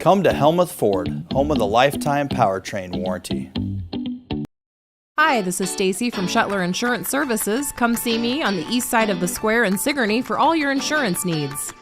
Come to Helmuth Ford, home of the lifetime powertrain warranty. Hi, this is Stacy from Shuttler Insurance Services. Come see me on the east side of the square in Sigourney for all your insurance needs.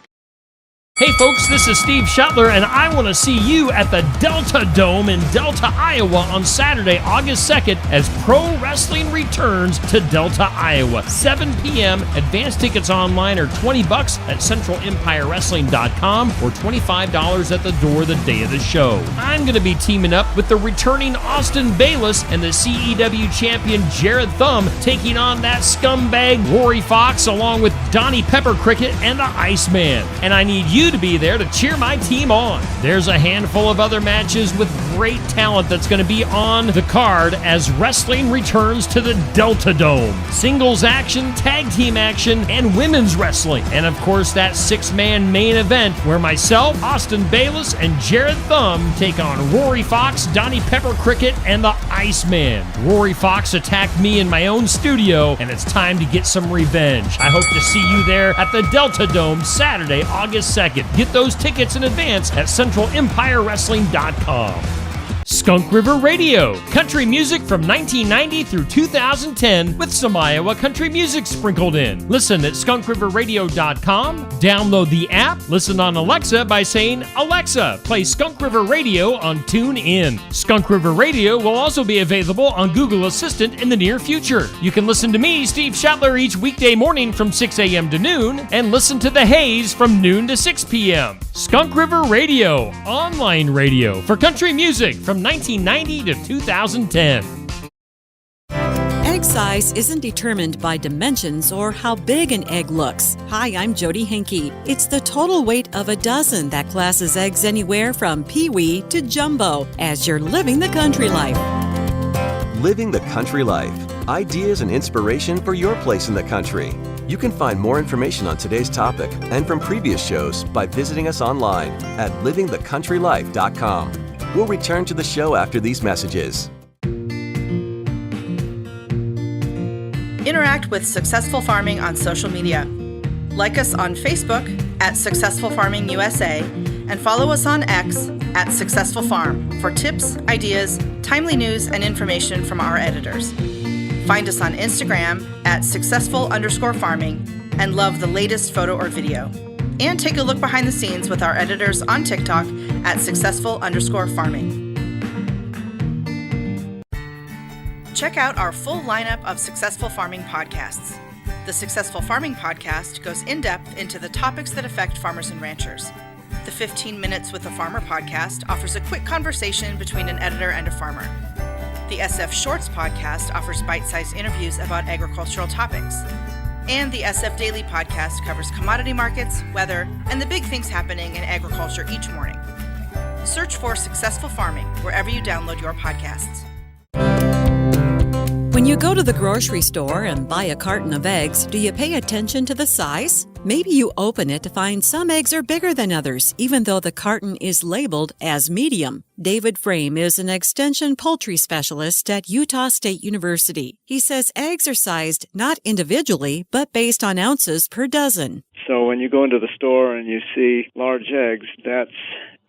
Hey folks, this is Steve Shuttler, and I want to see you at the Delta Dome in Delta, Iowa on Saturday, August 2nd as pro wrestling returns to Delta, Iowa. 7 p.m. Advance tickets online are $20 at CentralEmpireWrestling.com or $25 at the door the day of the show. I'm going to be teaming up with the returning Austin Bayless and the CEW champion Jared Thumb, taking on that scumbag Rory Fox along with Donnie Pepper Cricket and the Iceman. And I need you to be there to cheer my team on. There's a handful of other matches with great talent that's going to be on the card as wrestling returns to the Delta Dome. Singles action, tag team action, and women's wrestling. And of course that 6-man main event where myself, Austin Bayless, and Jared Thumb take on Rory Fox, Donnie Pepper Cricket, and the Iceman. Rory Fox attacked me in my own studio, and it's time to get some revenge. I hope to see you there at the Delta Dome Saturday, August 2nd. Get those tickets in advance at CentralEmpireWrestling.com. Skunk River Radio, country music from 1990 through 2010 with some Iowa country music sprinkled in. Listen at skunkriverradio.com, download the app, listen on Alexa by saying, Alexa, play Skunk River Radio on TuneIn. Skunk River Radio will also be available on Google Assistant in the near future. You can listen to me, Steve Shuttler, each weekday morning from 6 a.m. to noon and listen to The Haze from noon to 6 p.m. Skunk River Radio, online radio for country music from 1990 to 2010. Egg size isn't determined by dimensions or how big an egg looks. Hi, I'm Jody Henke. It's the total weight of a dozen that classes eggs anywhere from peewee to jumbo as you're living the country life. Living the country life. Ideas and inspiration for your place in the country. You can find more information on today's topic and from previous shows by visiting us online at livingthecountrylife.com. We'll return to the show after these messages. Interact with Successful Farming on social media. Like us on Facebook at Successful Farming USA and follow us on X at Successful Farm for tips, ideas, timely news, and information from our editors. Find us on Instagram at successful_farming and love the latest photo or video. And take a look behind the scenes with our editors on TikTok at successful_farming. Check out our full lineup of Successful Farming podcasts. The Successful Farming podcast goes in-depth into the topics that affect farmers and ranchers. The 15 Minutes with a Farmer podcast offers a quick conversation between an editor and a farmer. The SF Shorts podcast offers bite-sized interviews about agricultural topics. And the SF Daily podcast covers commodity markets, weather, and the big things happening in agriculture each morning. Search for Successful Farming wherever you download your podcasts. When you go to the grocery store and buy a carton of eggs, do you pay attention to the size? Maybe you open it to find some eggs are bigger than others, even though the carton is labeled as medium. David Frame is an extension poultry specialist at Utah State University. He says eggs are sized not individually, but based on ounces per dozen. So when you go into the store and you see large eggs, that's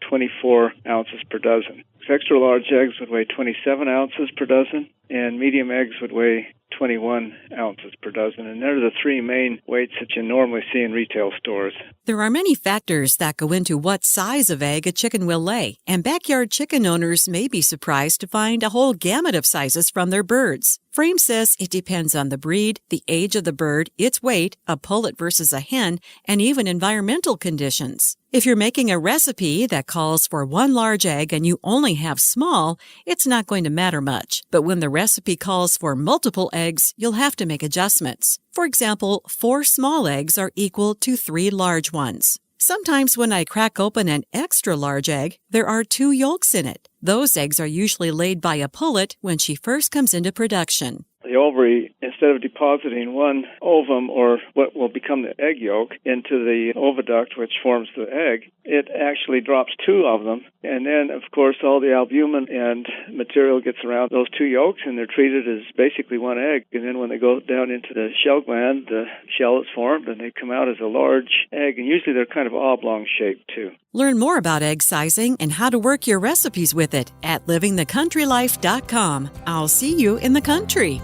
24 ounces per dozen. Extra large eggs would weigh 27 ounces per dozen, and medium eggs would weigh 21 ounces per dozen. And they're the three main weights that you normally see in retail stores. There are many factors that go into what size of egg a chicken will lay, and backyard chicken owners may be surprised to find a whole gamut of sizes from their birds. Frame says it depends on the breed, the age of the bird, its weight, a pullet versus a hen, and even environmental conditions. If you're making a recipe that calls for one large egg and you only have small, it's not going to matter much. But when the recipe calls for multiple eggs, you'll have to make adjustments. For example, 4 small eggs are equal to 3 large ones. Sometimes when I crack open an extra large egg, there are 2 yolks in it. Those eggs are usually laid by a pullet when she first comes into production. The ovary, instead of depositing one ovum or what will become the egg yolk into the oviduct, which forms the egg, it actually drops two of them. And then, of course, all the albumin and material gets around those two yolks, and they're treated as basically one egg. And then when they go down into the shell gland, the shell is formed, and they come out as a large egg. And usually they're kind of oblong shaped, too. Learn more about egg sizing and how to work your recipes with it at livingthecountrylife.com. I'll see you in the country.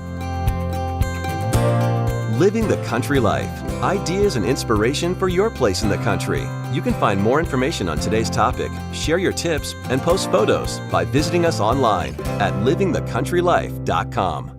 Living the Country Life. Ideas and inspiration for your place in the country. You can find more information on today's topic, share your tips, and post photos by visiting us online at livingthecountrylife.com.